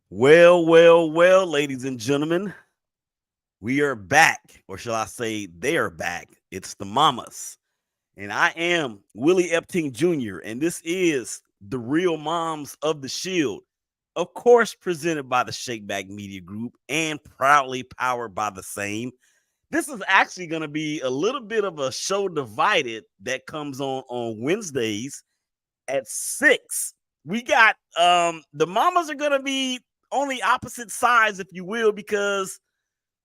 Well, ladies and gentlemen, we are back, or shall I say, they are back. It's the Mamas, and I am Willie Epting Jr., and this is the Real Moms of the Shield, of course, presented by the Shakeback Media Group and proudly powered by the same. This is actually going to be a little bit of a show divided that comes on Wednesdays at 6. We got the Mamas are going to be on the opposite sides, if you will, because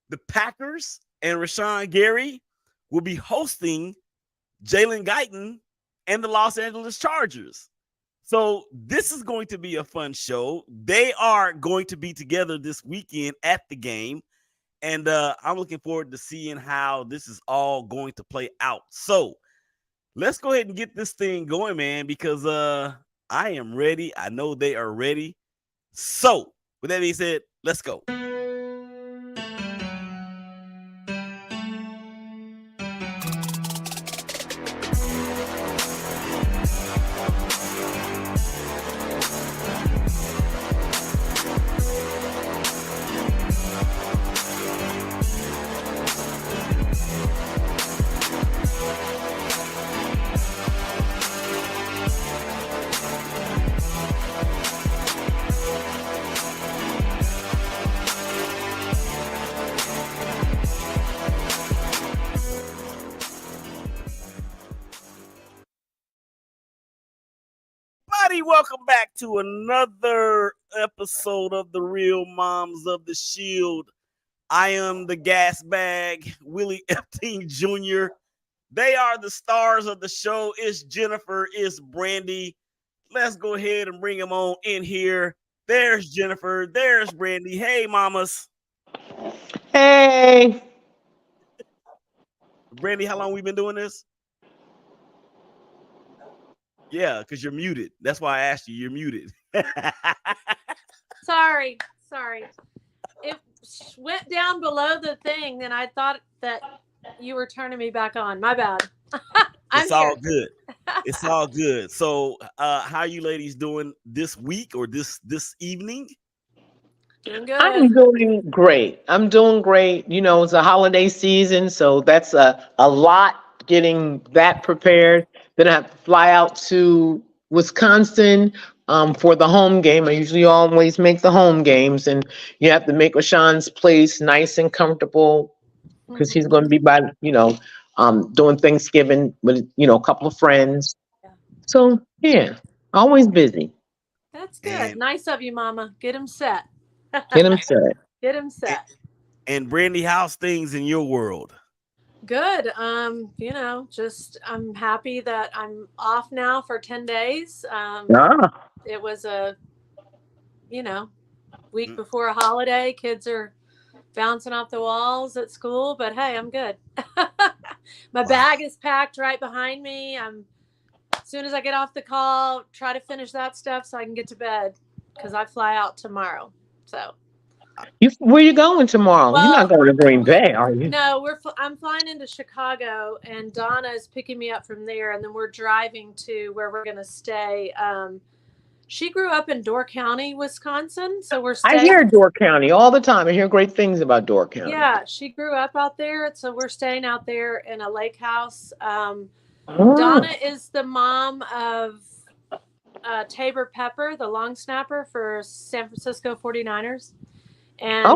the Packers and Rashan Gary will be hosting Jalen Guyton and the Los Angeles Chargers. So this is going to be a fun show. They are going to be together this weekend at the game. And I'm looking forward to seeing how this is all going to play out. So let's go ahead and get this thing going, man, because I am ready. I know they are ready. So with that being said, let's go. Welcome back to another episode of the Real Moms of the Shield. I am the gas bag, Willie Epting Jr. They are the stars of the show. It's Jennifer, it's Brandee. Let's go ahead and bring them on in here. There's Jennifer, there's Brandee. Hey, mamas. Hey. Brandee, how long we been doing this? Yeah, because you're muted. That's why I asked you. You're muted. Sorry. It went down below the thing, and I thought that you were turning me back on. My bad. It's all good. It's all good. So, how are you ladies doing this week or this evening? Doing good. I'm doing great. You know, it's a holiday season, so that's a lot getting that prepared. Then I have to fly out to Wisconsin for the home game. I usually always make the home games, and you have to make Rashawn's place nice and comfortable because he's going to be doing Thanksgiving with, a couple of friends. Yeah. So, yeah, always busy. That's good. Nice of you, Mama. Get him set. Get him set. Get him set. And Brandee, how's things in your world? Good. Just I'm happy that I'm off now for 10 days. It was a, week before a holiday. Kids are bouncing off the walls at school, but hey, I'm good. My bag is packed right behind me. As soon as I get off the call, try to finish that stuff so I can get to bed because I fly out tomorrow. So, where you going tomorrow? You're not going to Green Bay, are you? No, I'm flying into Chicago, and Donna is picking me up from there, and then we're driving to where we're going to stay. She grew up in Door County, Wisconsin, so we're staying. I hear Door County all the time. I hear great things about Door County. Yeah, she grew up out there, so we're staying out there in a lake house. Donna is the mom of Tabor Pepper, the long snapper for San Francisco 49ers. And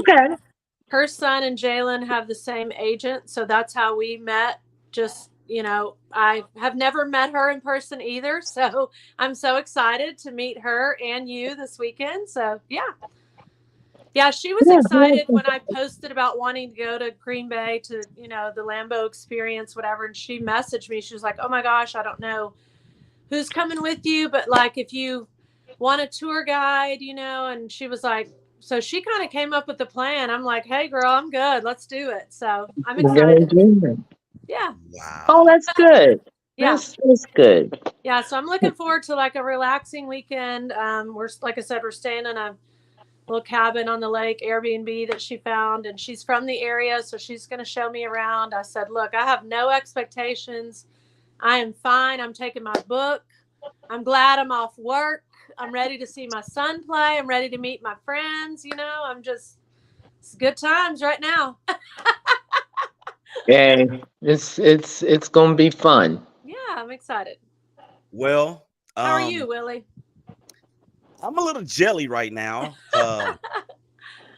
her son and Jalen have the same agent, so that's how we met. Just, I have never met her in person either, so I'm so excited to meet her and you this weekend. So, yeah. Yeah, she was excited when I posted about wanting to go to Green Bay to, the Lambeau experience, whatever, and she messaged me. She was like, oh, my gosh, I don't know who's coming with you, but, if you want a tour guide, and she was like, so she kind of came up with the plan. I'm like, hey, girl, I'm good. Let's do it. So I'm excited. Yeah. Wow. Oh, that's good. Yeah. That's good. Yeah. So I'm looking forward to a relaxing weekend. Like I said, we're staying in a little cabin on the lake, Airbnb that she found, and she's from the area. So she's going to show me around. I said, look, I have no expectations. I am fine. I'm taking my book. I'm glad I'm off work. I'm ready to see my son play. I'm ready to meet my friends. It's good times right now. Yeah, it's gonna be fun. Yeah, I'm excited. Well, How are you, Willie? I'm a little jelly right now.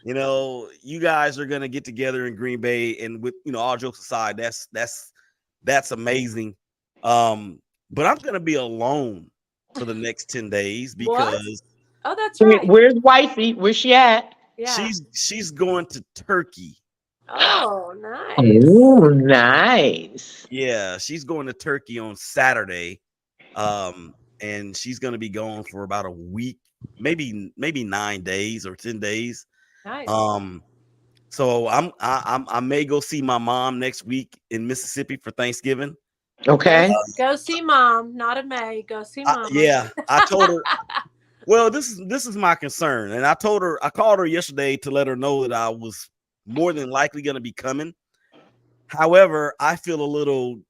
You guys are gonna get together in Green Bay, and with all jokes aside, that's amazing. But I'm gonna be alone for the next 10 days What? because Oh, that's right. Where's wifey? Where's she at? Yeah. she's going to Turkey. Oh, nice. Oh, nice. Yeah, she's going to Turkey on Saturday. And she's gonna be gone for about a week, maybe 9 days or 10 days. Nice. So I may go see my mom next week in Mississippi for Thanksgiving. Okay. Go see mom, not a May. Go see mama. Yeah, I told her. Well, this is my concern, and I called her yesterday to let her know that I was more than likely going to be coming. However, I feel a little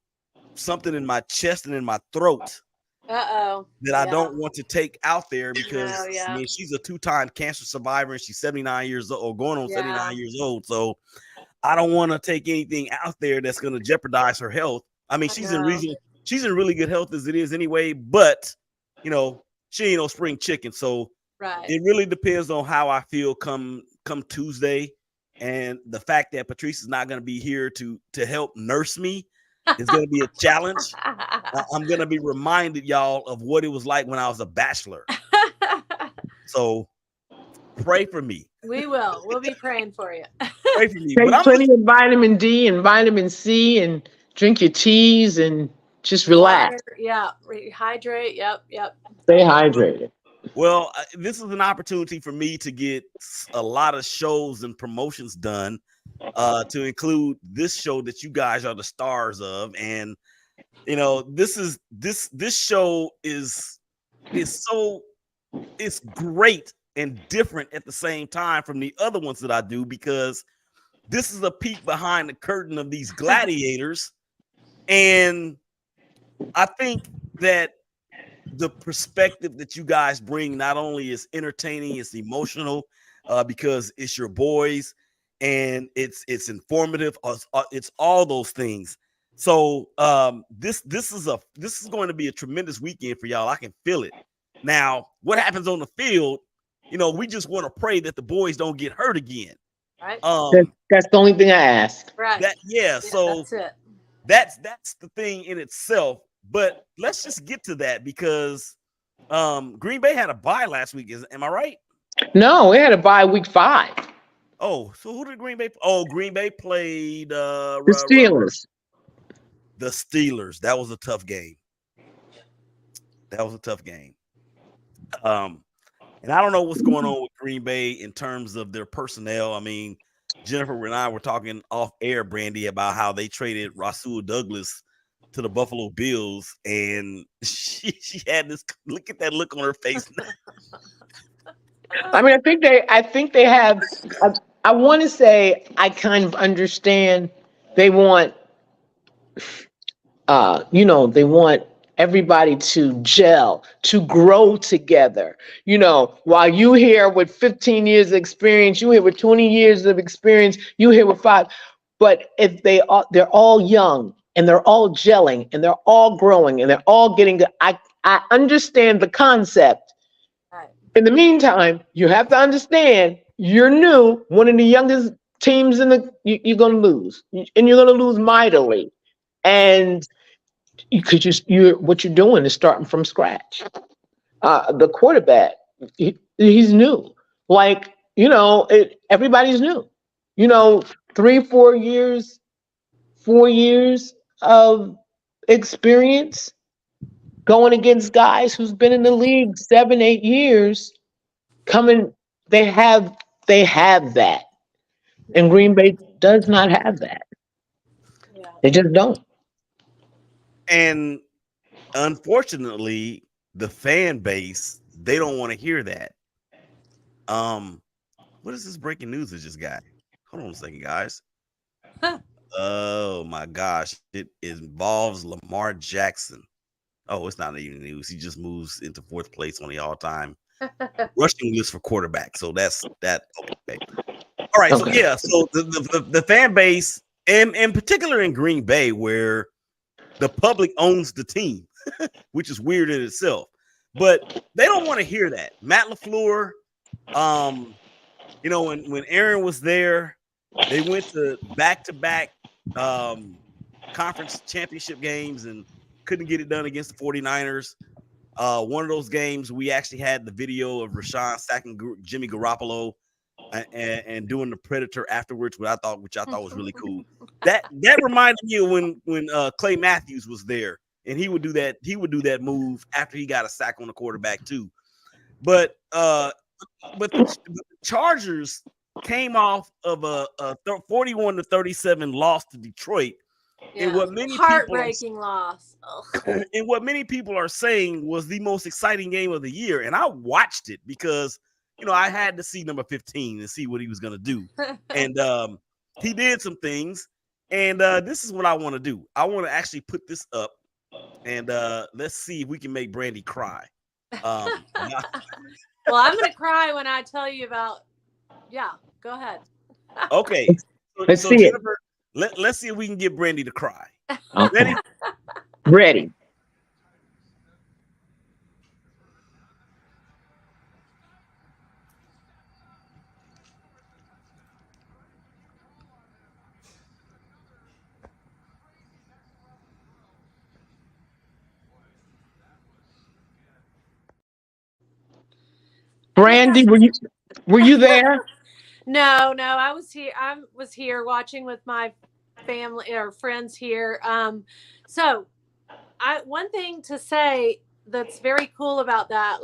something in my chest and in my throat Uh-oh. that I don't want to take out there because Oh, yeah. I mean she's a 2-time cancer survivor and she's 79 years old or going on 79 years old. So I don't want to take anything out there that's going to jeopardize her health. I mean, she's in really good health as it is anyway, but she ain't no spring chicken. So Right. it really depends on how I feel come Tuesday. And the fact that Patrice is not going to be here to help nurse me is going to be a challenge. I'm going to be reminded, y'all, of what it was like when I was a bachelor. So pray for me. We will. We'll be praying for you. Pray for me. Take plenty of vitamin D and vitamin C and drink your teas and just relax. Water, yeah. Rehydrate. Yep. Stay hydrated. Well, this is an opportunity for me to get a lot of shows and promotions done, to include this show that you guys are the stars of. And this show is it's great and different at the same time from the other ones that I do, because this is a peek behind the curtain of these gladiators. And I think that the perspective that you guys bring not only is entertaining, it's emotional, because it's your boys, and it's informative. It's all those things. So this is going to be a tremendous weekend for y'all. I can feel it. Now, what happens on the field? We just want to pray that the boys don't get hurt again. Right. That's the only thing I ask. Right. So that's it. That's the thing in itself. But let's just get to that, because Green Bay had a bye last week. Am I right? No, we had a bye week 5. Oh, so who did Green Bay? Oh, Green Bay played The Steelers. The Steelers. That was a tough game. And I don't know what's going on with Green Bay in terms of their personnel. I mean, Jennifer and I were talking off air, Brandee, about how they traded Rasul Douglas to the Buffalo Bills, and she had this look at that look on her face. I mean, I think they have. I want to say I kind of understand. They want, they want everybody to gel, to grow together. While you here with 15 years of experience, you here with 20 years of experience, you here with 5. But if they're all young and they're all gelling and they're all growing and they're all getting good. I understand the concept. Right. In the meantime, you have to understand you're new, one of the youngest teams you're going to lose, and you're going to lose mightily. And because what you're doing is starting from scratch. The quarterback, he's new. Like, everybody's new. 3, 4 years, 4 years of experience going against guys who's been in the league 7, 8 years. They have that, and Green Bay does not have that. Yeah. They just don't. And unfortunately, the fan base, they don't want to hear that. What is this breaking news I just got? Hold on a second, guys. Oh my gosh, it involves Lamar Jackson. Oh, it's not even news. He just moves into 4th place on the all-time rushing list for quarterback. So that's that. Okay. All right. Okay. So yeah. So the fan base, and in particular in Green Bay, where the public owns the team, which is weird in itself. But they don't want to hear that. Matt LaFleur, when Aaron was there, they went to back-to-back conference championship games and couldn't get it done against the 49ers. One of those games, we actually had the video of Rashan sacking Jimmy Garoppolo and doing the Predator afterwards, which I thought was really cool. That reminded me of when Clay Matthews was there, and he would do that move after he got a sack on the quarterback too. But the Chargers came off of a 41-37 loss to Detroit. Yeah. And what many heartbreaking loss. And what many people are saying was the most exciting game of the year. And I watched it because I had to see number 15 and see what he was going to do. And he did some things. And this is what I want to do. I want to actually put this up, and let's see if we can make Brandee cry. Well, I'm going to cry when I tell you about. Yeah, go ahead. Okay. Let's see Jennifer, let's see if we can get Brandee to cry. Okay. Ready? Brandee, were you there? No, I was here. I was here watching with my family or friends here. So one thing to say that's very cool about that,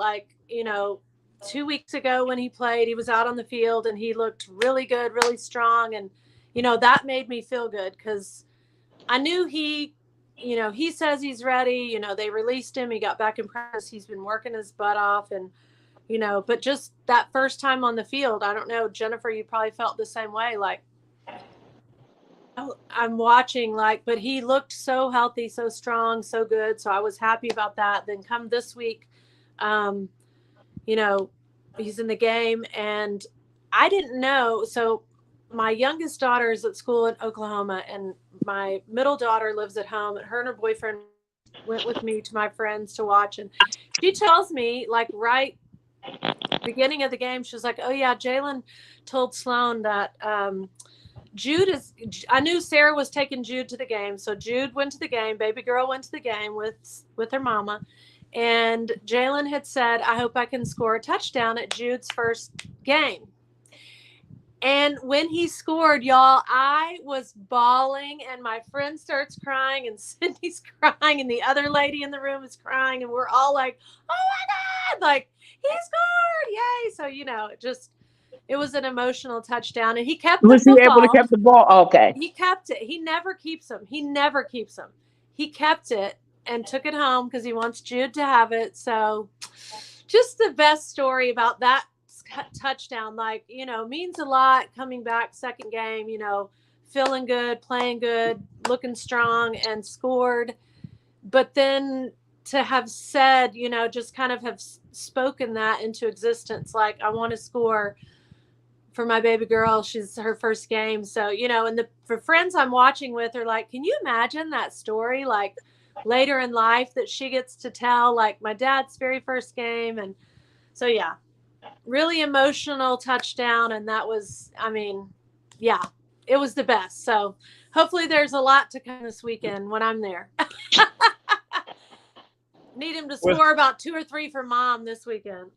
2 weeks ago when he played, he was out on the field and he looked really good, really strong, and that made me feel good because I knew he says he's ready. They released him. He got back in practice. He's been working his butt off, and but just that first time on the field, I don't know, Jennifer, you probably felt the same way. Like, I'm watching, but he looked so healthy, so strong, so good. So I was happy about that. Then come this week, he's in the game, and I didn't know. So my youngest daughter is at school in Oklahoma, and my middle daughter lives at home, and her and her boyfriend went with me to my friends to watch. And she tells me, right beginning of the game, she was like, oh yeah, Jalen told Sloan that I knew Sarah was taking Jude to the game. So Jude went to the game, baby girl went to the game with her mama. And Jalen had said, I hope I can score a touchdown at Jude's first game. And when he scored, y'all, I was bawling, and my friend starts crying, and Cindy's crying, and the other lady in the room is crying, and we're all like, oh my God, he scored, yay. So, it was an emotional touchdown, and he kept the football. Was he able to keep the ball? Okay. He kept it. He never keeps them. He kept it and took it home because he wants Jude to have it. So just the best story about that touchdown, means a lot. Coming back second game, feeling good, playing good, looking strong, and scored. But then to have said, just kind of have spoken that into existence, I want to score for my baby girl. She's her first game. So, and for friends I'm watching with are like, can you imagine that story, later in life that she gets to tell, my dad's very first game. And so, yeah, really emotional touchdown. And that was, it was the best. So hopefully there's a lot to come this weekend when I'm there. Need him to score about 2 or 3 for mom this weekend.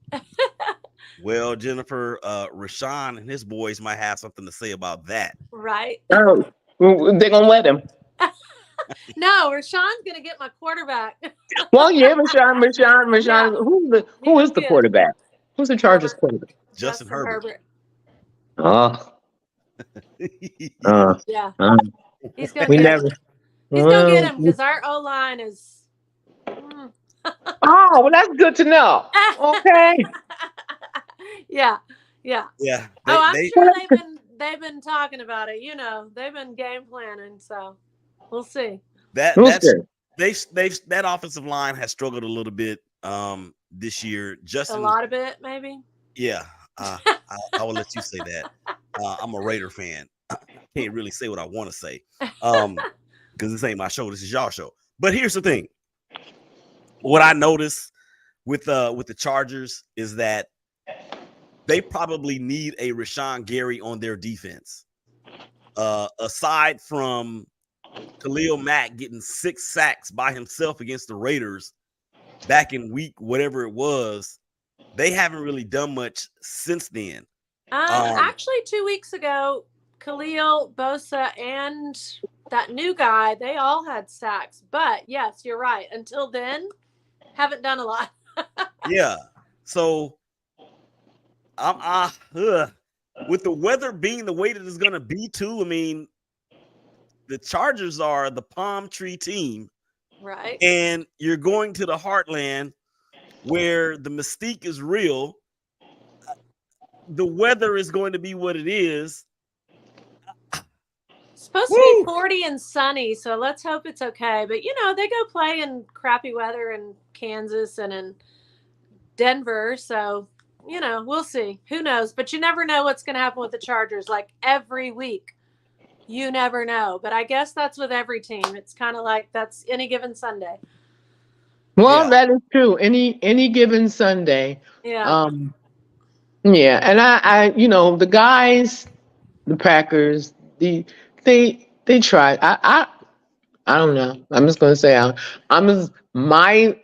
Well, Jennifer, Rashan and his boys might have something to say about that. Right. Oh, they're going to let him. No, Rashawn's going to get my quarterback. Well, yeah, Rashan. Yeah. Who is the quarterback? Who's the Chargers quarterback? Justin Herbert. Oh. Yeah. He's going to get him because our O-line is... Oh, well, that's good to know. Okay. Yeah. I'm sure they've been talking about it. They've been game planning, so we'll see. That offensive line has struggled a little bit. this year. A Justin, lot of it, maybe. yeah, I will let you say that. I'm a Raider fan. Can't really say what I want to say, because this ain't my show. This is y'all show. But here's the thing: what I noticed with the Chargers is that they probably need a Rashan Gary on their defense. Aside from Khalil Mack getting 6 sacks by himself against the Raiders back in week whatever it was, they haven't really done much since then. Actually, 2 weeks ago, Khalil, Bosa, and that new guy, they all had sacks. But yes, you're right. Until then, haven't done a lot. Yeah. So I'm with the weather being the way that it's gonna be too. I mean, the Chargers are the palm tree team, Right. and you're going to the heartland where the mystique is real. The weather is going to be what it is. Supposed to be 40 and sunny, so let's hope it's okay. But they go play in crappy weather in Kansas and in Denver, so we'll see. Who knows? But you never know what's going to happen with the Chargers. Like every week, you never know. But I guess that's with every team. It's kind of like that's any given Sunday. Well, Yeah. that is true. Any given Sunday. Yeah. Yeah, and I the guys, the Packers, they tried. I don't know. I'm just gonna say my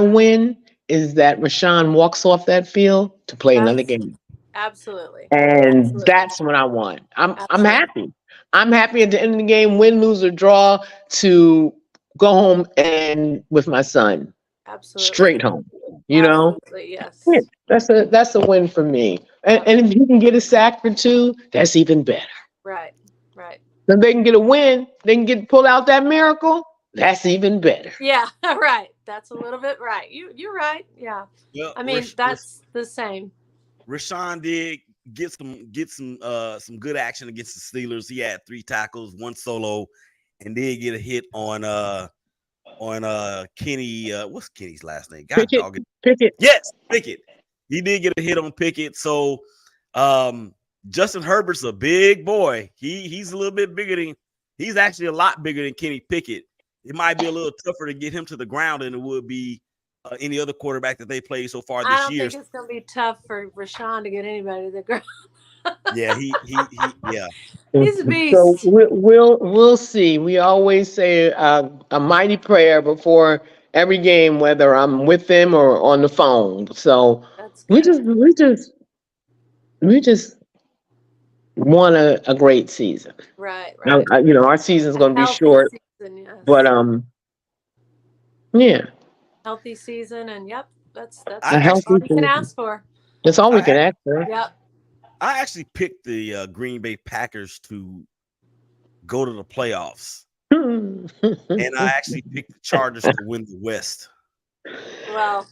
win is that Rashan walks off that field to play another game, Absolutely. and Absolutely. that's what I want. I'm Absolutely. happy. I'm happy at the end of the game, win, lose, or draw, to go home and with my son Absolutely. straight home. Absolutely, yes. Yeah, that's a win for me. And if you can get a sack for 2, that's even better. Right. Right. If they can get a win, they can pull out that miracle. That's even better. Yeah. Right. That's a little bit right. You're right. Yeah. Well, I mean, that's the same. Rashan did get some good action against the Steelers. He had 3 tackles, 1 solo, and did get a hit on Kenny. What's Kenny's last name? God Pickett. dog it. Pickett. Yes, Pickett. He did get a hit on Pickett. So Justin Herbert's a big boy. He's a little bit bigger than he's actually a lot bigger than Kenny Pickett. It might be a little tougher to get him to the ground than it would be any other quarterback that they played so far this year. I don't think it's going to be tough for Rashan to get anybody to the ground. Yeah, yeah. He's a beast. So we'll see. We always say a mighty prayer before every game, whether I'm with them or on the phone. So we just want a great season. Right. Our season's going to be short, season, yes. but yeah, healthy season, and yep, that's a healthy all we can season. ask for. That's all we can ask for. Yep. I actually picked the Green Bay Packers to go to the playoffs, and I actually picked the Chargers to win the West. Well.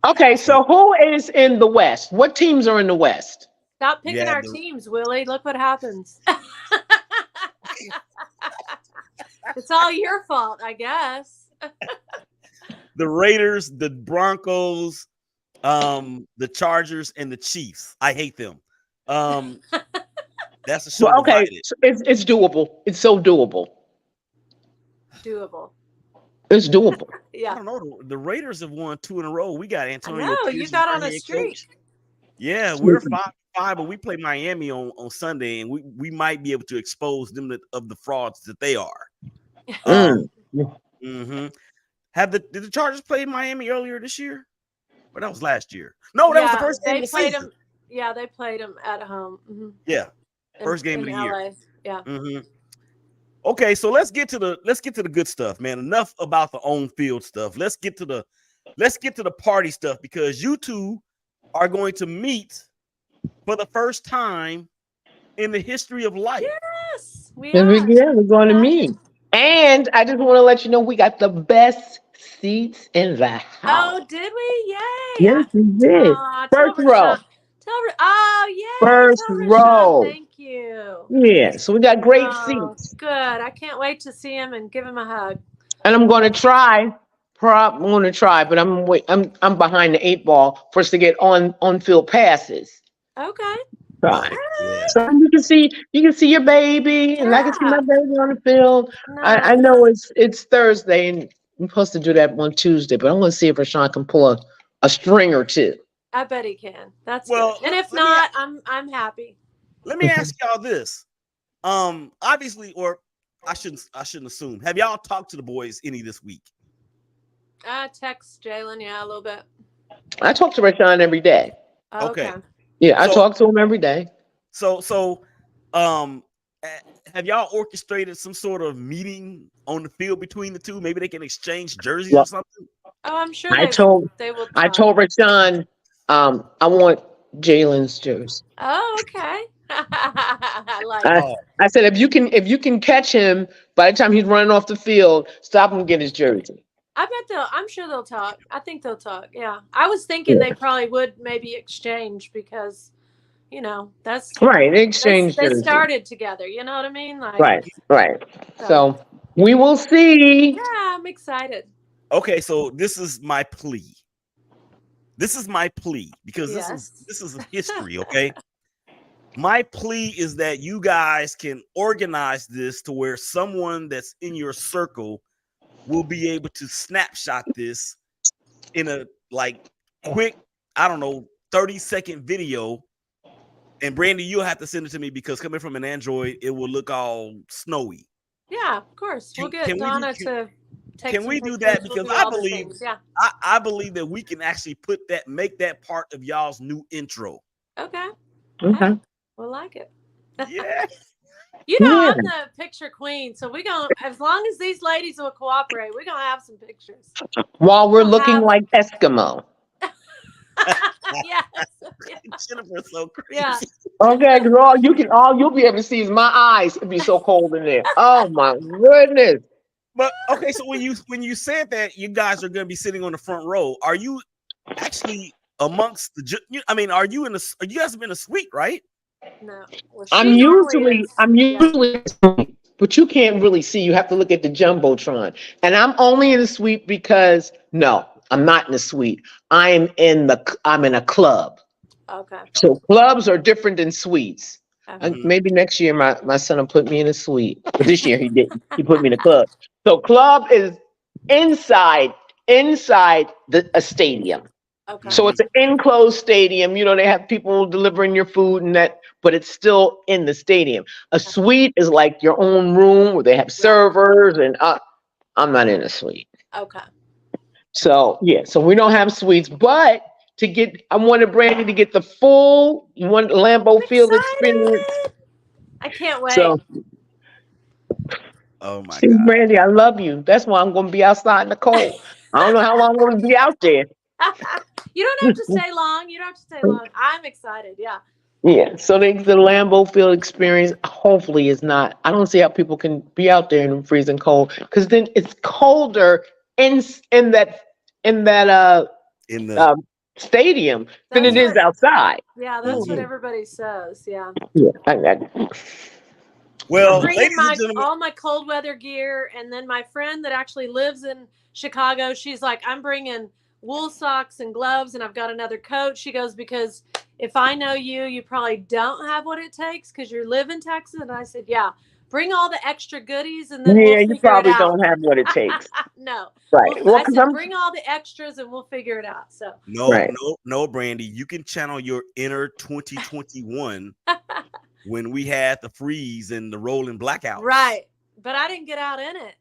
Okay, so who is in the West? What teams are in the West? Stop picking our teams, Willie. Look what happens. It's all your fault, I guess. The Raiders, the Broncos, the Chargers, and the Chiefs. I hate them. That's a show. Well, okay, it's doable. It's so doable. Doable. It's doable. Yeah. I don't know. The Raiders have won 2 in a row. We got Antonio. No, you got on a streak. Yeah, we're 5-5, but we play Miami on Sunday, and we might be able to expose them of the frauds that they are. Mm-hmm. Did the Chargers play Miami earlier this year? Or that was last year? No, that was the first game of the season. Yeah, they played them at home. Mm-hmm. Yeah, first game of the year. LA. Yeah. Mm-hmm. Okay, so let's get to the good stuff, man. Enough about the on-field stuff. Let's get to the party stuff, because you two are going to meet for the first time in the history of life. Yes, we are. Yeah, we're going to meet. And I just want to let you know we got the best seats in the house. Oh, did we? Yay! Yes, we did. First row. First row. Thank you. Yeah, so we got great seats. Good. I can't wait to see him and give him a hug. And I'm going to try want to try, but I'm behind the 8 ball for us to get on field passes. Okay. Right. Yeah. So you can see your baby, and I can see my Yeah. baby on the field. I Nice. know it's Thursday, and I'm supposed to do that on Tuesday, but I'm going to see if Rashawn can pull a string or two. I bet he can. That's good. Well, And if not, I'm happy. let me ask y'all this. Obviously, or I shouldn't assume. Have y'all talked to the boys any this week? I text Jalen, yeah, a little bit. I talk to Rashawn every day. Okay. Okay. Yeah, I So talk to him every day. so um have y'all orchestrated some sort of meeting on the field between the two? Maybe they can exchange jerseys or Well, something. Oh, I'm sure I told they will I talk. told Rashawn, I want Jalen's jersey. Oh, okay. I like I, it. Oh, I said if you can catch him by the time he's running off the field, stop him and get his jersey. I bet I'm sure they'll talk. I think they'll talk. Yeah. I was thinking Yeah. they probably would maybe exchange because, that's Right, they they exchange they jerseys. started together, you know what I mean? Like, Right, right. so So we will see. yeah, I'm excited. okay. So this is my plea. This is my plea because this is Yes. this is history, okay? My plea is that you guys can organize this to where someone that's in your circle will be able to snapshot this in a like quick, I don't know, 30-second video. And Brandee, you'll have to send it to me because coming from an Android, it will look all snowy. Yeah, of course. We'll get Can we do Donna to take can some we do pictures. that? We'll Because do I all the believe things. Yeah. I believe that we can actually make that part of y'all's new intro. Okay. Okay. Hey, we'll like it. Yeah. Yeah. I'm the picture queen, so we gonna as long as these ladies will cooperate, we're gonna have some pictures. While we're We'll looking have like Eskimo. yes. Jennifer's so Yeah. crazy. Okay, because all you'll be able to see is my eyes. It'd be so cold in there. Oh my goodness. But okay, so when you said that you guys are going to be sitting on the front row, are you actually amongst are you you guys have been a suite, right? No. Well, I'm she normally usually is. I'm Yeah. usually but you can't really see. You have to look at the jumbotron. And I'm only in the suite because no, I'm not in the suite. I'm in a club. Okay. So clubs are different than suites. Okay. And Mhm. maybe next year my son will put me in a suite. But this year he didn't. He put me in a club. So club is inside a stadium. Okay. So it's an enclosed stadium. They have people delivering your food and that, but it's still in the stadium. A suite is like your own room where they have servers, and I'm not in a suite. Okay. So yeah, so we don't have suites, but I wanted Brandee to get the full Lambeau I'm Field experience. excited. I can't wait. So Oh my see, god. Brandee, I love you. That's why I'm going to be outside in the cold. I don't know how long I'm going to be out there. You don't have to stay long. You don't have to stay long. I'm excited. Yeah. Yeah, so the Lambeau Field experience hopefully is not. I don't see how people can be out there in the freezing cold because then it's colder in in that in that In the um, stadium than That's it is what. outside. Yeah, that's what Mhm. everybody says. Yeah. Yeah, I'm Well, bringing ladies and gentlemen, all my cold weather gear, and then my friend that actually lives in Chicago, she's like, I'm bringing wool socks and gloves, and I've got another coat. She goes, because if I know you, you probably don't have what it takes because you live in Texas. And I said, yeah, bring all the extra goodies, and then we'll yeah, you figure it probably out. don't have what it takes. No, Right. Well, I because said, I'm bring all the extras, and we'll figure it out. So no, right. no, no, Brandee, you can channel your inner 2021 when we had the freeze and the rolling blackouts. right, but I didn't get out in it.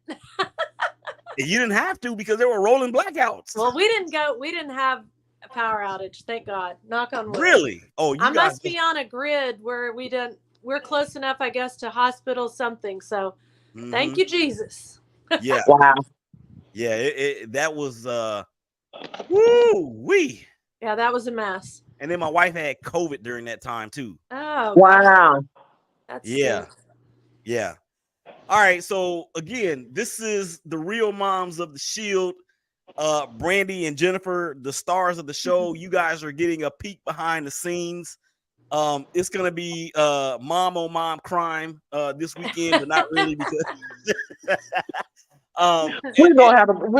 And you didn't have to because there were rolling blackouts. Well, we didn't have a power outage, thank God. Knock on wood. Really? Oh, I you guys. must be on a grid where we're close enough, I guess, to hospital something. So thank you, Jesus. Yeah, Wow. yeah. That was woo wee. Yeah, that was a mess. And then my wife had COVID during that time too. Oh, God. Wow. That's Yeah, stinks. yeah. All right. So again, this is the real moms of the Shield. Brandee and Jennifer, the stars of the show. You guys are getting a peek behind the scenes. It's gonna be mom on mom crime this weekend, but not really because and, we're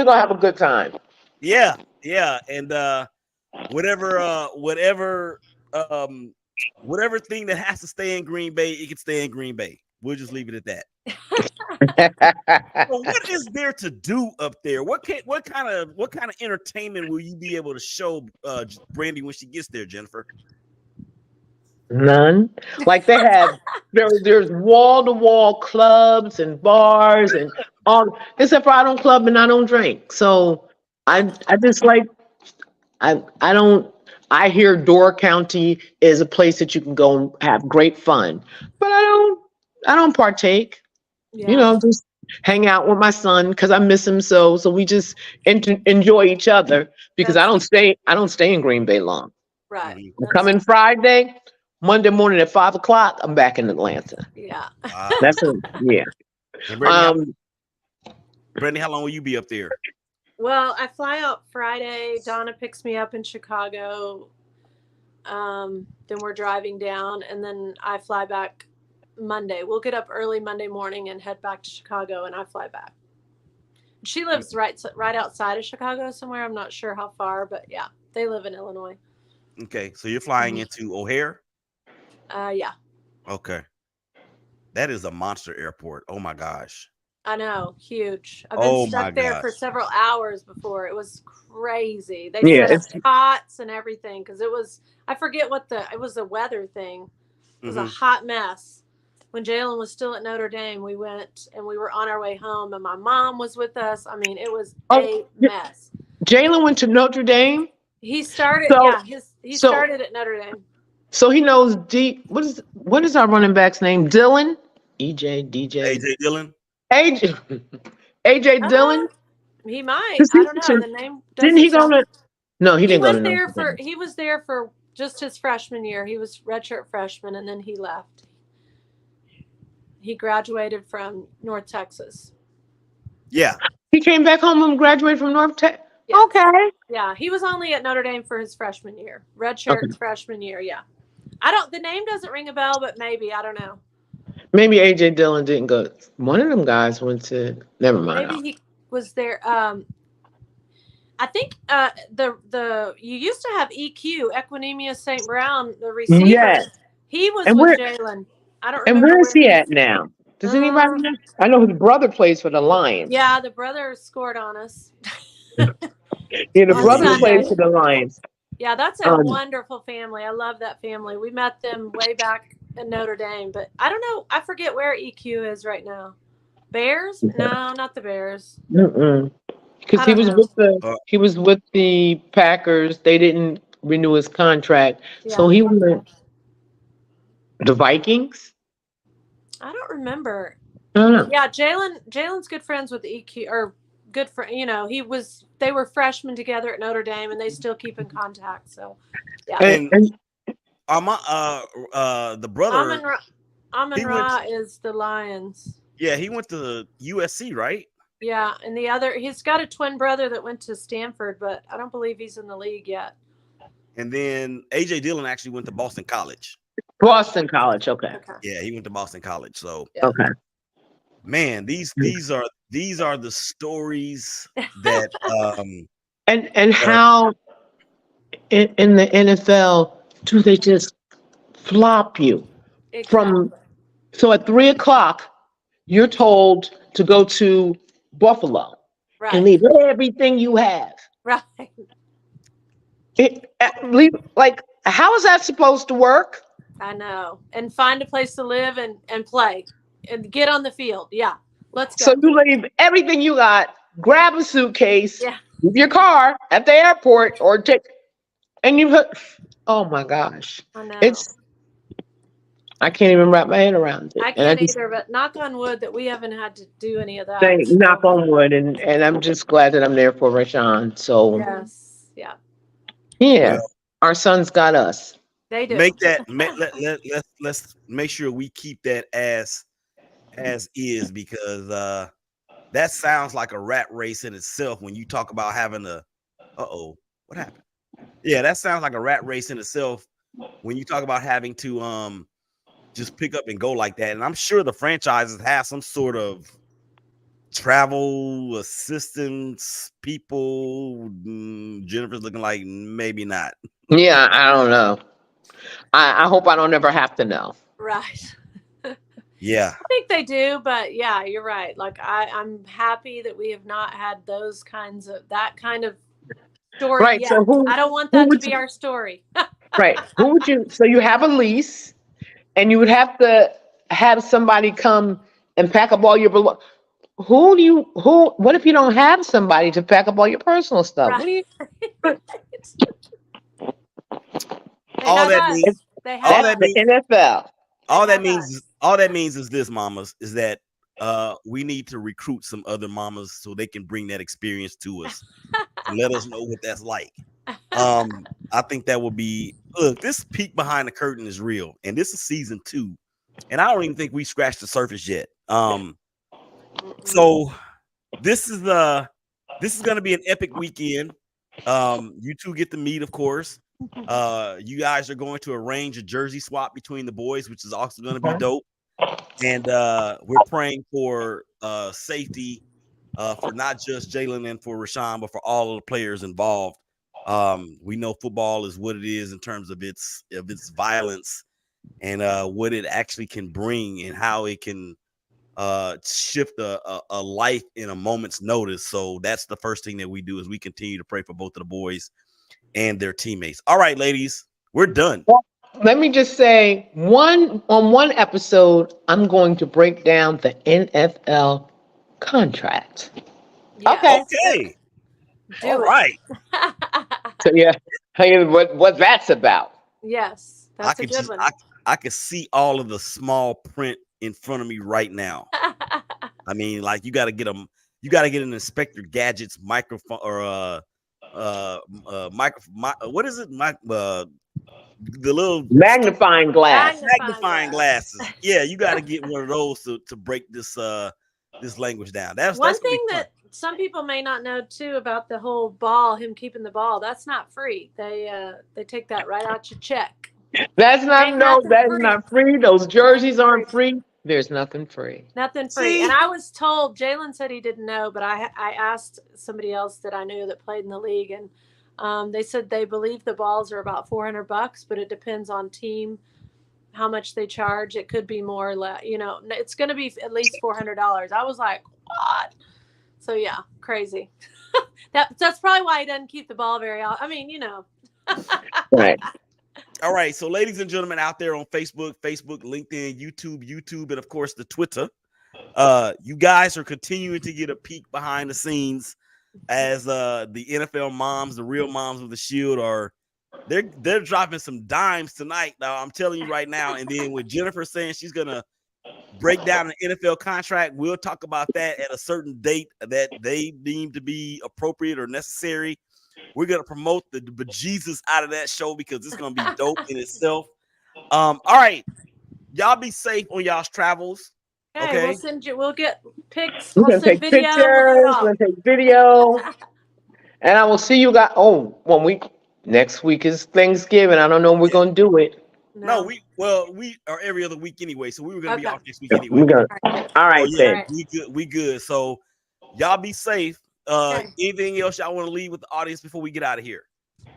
gonna have a good time. yeah, and whatever whatever thing that has to stay in Green Bay, it can stay in Green Bay. We'll just leave it at that. So what is there to do up there? What kind of entertainment will you be able to show Brandee when she gets there, Jennifer? None. Like they have there's wall to wall clubs and bars and all, except for I don't club and I don't drink. So I just like I don't I hear Door County is a place that you can go and have great fun. But I don't partake. Yeah. Just hang out with my son because I miss him so we just enjoy each other because That's I don't stay in Green Bay long. right. Mhm. I come in Friday, Monday morning at 5 o'clock, I'm back in Atlanta. Yeah. That's it. Yeah. And Brandee, Um. how long will you be up there? Well, I fly out Friday. Donna picks me up in Chicago. Then we're driving down, and then I fly back Monday. We'll get up early Monday morning and head back to Chicago, and I fly back. She lives right outside of Chicago somewhere. I'm not sure how far, but yeah, they live in Illinois. Okay, so you're flying into O'Hare? Yeah. Okay. That is a monster airport. Oh my gosh. I know, huge. I've been Oh my stuck there for gosh. several hours before. It was crazy. They Yeah. set up cots and everything because I forget it was a weather thing. It was a hot mess. When Jalen was still at Notre Dame, we went and we were on our way home, and my mom was with us. I mean, it was a mess. Jalen went to Notre Dame. He started, So- he so- started at Notre Dame. So he knows what is our running back's name? Dylan? EJ, DJ. AJ Dillon? AJ Dillon? He might. Does I he- don't know. The name Didn't he doesn't go sound- to No, he He didn't go to went there Notre Dame. he was there for just his freshman year. He was redshirt freshman, and then he left. He graduated from North Texas. Yeah. He came back home and graduated from North Tech. Yes. Okay. Yeah, he was only at Notre Dame for his freshman year. Redshirt freshman year, yeah. The name doesn't ring a bell, but maybe, I don't know. Maybe AJ Dillon didn't go. One of them guys went to. Never mind. Maybe he was there. I think you used to have EQ, Equinemius St. Brown, the receiver. Yes. He was And with where- Jalen. I don't And remember where is he he's- at now? Does anybody know? I know his brother plays for the Lions. Yeah, the brother scored on us. Yeah, the On brother Sunday. plays for the Lions. Yeah, that's a wonderful family. I love that family. We met them way back in Notre Dame, but I don't know. I forget where EQ is right now. Bears? No, not the Bears. Because I he don't was know. he was with the Packers. They didn't renew his contract, so Yeah. he went the Vikings. I don't remember. I don't know. Yeah, Jalen's good friends with EQ, or good friend. They were freshmen together at Notre Dame, and they still keep in contact. So, yeah. And the brother, Amon Ra is the Lions. yeah, he went to USC, right? Yeah, and he's got a twin brother that went to Stanford, but I don't believe he's in the league yet. And then AJ Dillon actually went to Boston College. Boston College. Okay. Yeah, he went to Boston College. So, Yeah. Okay. man, these are the stories that And how in the NFL do they just flop you from? So at 3 o'clock, you're told to go to Buffalo right. and leave everything you have. Right. Like, how is that supposed to work? I know. And find a place to live and play and get on the field. Yeah. Let's go. So you leave everything you got, grab a suitcase, Yeah. leave your car at the airport, and you put. Oh my gosh! I know. I can't even wrap my head around it. I can't either, but knock on wood that we haven't had to do any of that. Knock on wood, and I'm just glad that I'm there for Rashan. So Yes. Yeah. yeah, Well, our sons got us. They do. let's make sure we keep that as is, because that sounds like a rat race in itself when you talk about having what happened? Yeah, that sounds like a rat race in itself when you talk about having to just pick up and go like that. And I'm sure the franchises have some sort of travel assistance people. Jennifer's looking like maybe not. Yeah, I don't know. I hope I don't ever have to know. Right. Yeah. I think they do, but yeah, you're right. Like I'm happy that we have not had that kind of story Right. yet. So I don't want who that to would be you our story. right? Who would you so you have a lease and you would have to have somebody come and pack up all your what if you don't have somebody to pack up all your personal stuff? Right. What do you They All have that means, it's, us. They have all that's that the us. means, NFL. They all that have means is, us. all that means is this, mamas, is that we need to recruit some other mamas so they can bring that experience to us and let us know what that's like. I think that would be look, this peek behind the curtain is real, and this is season 2, and I don't even think we scratched the surface yet. Mm-mm. So this is gonna be an epic weekend. You two get to meet, of course. You guys are going to arrange a jersey swap between the boys, which is also gonna be dope. And we're praying for safety for not just Jalen and for Rashan, but for all of the players involved. We know football is what it is in terms of its violence and what it actually can bring and how it can shift a life in a moment's notice. So that's the first thing that we do is we continue to pray for both of the boys and their teammates. All right, ladies, we're done. Well, let me just say one episode, I'm going to break down the NFL contract. Okay. Yes. Okay. All Do it. right. So yeah, hey, what that's about. Yes. I That's a could good just one. I could see all of the small print in front of me right now. I mean, like you got to get an Inspector Gadget's microphone or what is it? The little Magnifying glass. Magnifying magnifying glass. glasses. Yeah, you got to get one of those to break this language down. That's One gonna be thing fun. that some people may not know too about the whole ball, him keeping the ball, that's not free. They take that right out your check. That's not Ain't no, nothing that's free. not free. Those Ain't jerseys free. aren't free. There's nothing free. Nothing free. And See, I was told, Jalen said he didn't know, but I asked somebody else that I knew that played in the league, and they said they believe the balls are about $400, but it depends on team how much they charge. It could be more or less. It's going to be at least $400. I was like, what? So yeah, crazy. That's probably why he doesn't keep the ball very often. I mean, Right. all right. So, ladies and gentlemen, out there on Facebook, LinkedIn, YouTube, and of course the Twitter, you guys are continuing to get a peek behind the scenes as the NFL moms, the real moms of the Shield, are they're dropping some dimes tonight. Now, I'm telling you right now. And then with Jennifer saying she's gonna break down an NFL contract, we'll talk about that at a certain date that they deem to be appropriate or necessary. We're gonna promote the bejesus out of that show because it's gonna be dope in itself. All right, y'all be safe on y'all's travels. okay, Okay. we'll get pics, We're we'll gonna send take video, we'll do it pictures, all. we're gonna take video, and I will see you guys. Oh, next week is Thanksgiving. I don't know when we're Yeah. gonna do it. No, No. we are every other week anyway, so we were gonna be Okay. off next week anyway. We're gonna. All right, good. All So right yeah, All then. right. we good. We good. So y'all be safe. Okay. Anything else y'all want to leave with the audience before we get out of here?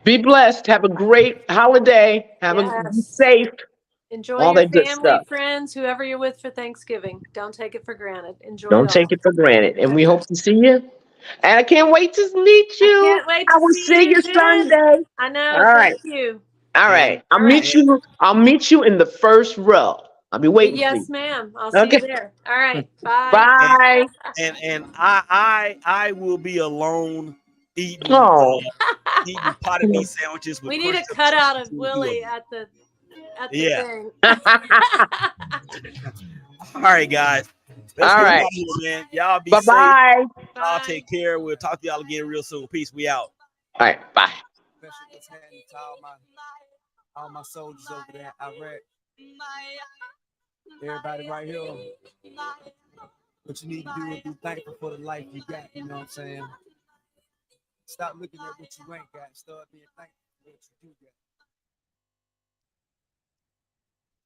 Be blessed. Have a great holiday. Be Yes. safe. Enjoy All your that good family, stuff. friends, whoever you're with for Thanksgiving. Don't take it for granted. Enjoy it Don't take all. it for granted. And we Okay. hope to see you. And I can't wait to meet I you. can't wait I to will see see you, you Jen. Sunday. I All know. right. Thank you. All And right. I'll All right. meet you. I'll meet you in the first row. I'll be waiting for Yes, you. ma'am. I'll see you Okay. there. All right. Bye. and Bye. I will be alone eating Oh. eating potted meat sandwiches with We need a crushed up cheese cutout of between the two of Willie them. at the Yeah. thing. All right, guys. Let's All get up right. out of here, man. Y'all be Bye safe. bye. Y'all Bye. take care. We'll talk to y'all again real soon. Peace. We out. All right. Bye. Special what's happening to all my soldiers over there in Iraq. Everybody right here. What you need to do is be thankful for the life you got. You know what I'm saying? Stop looking at what you ain't got. Start being thankful for what you do got.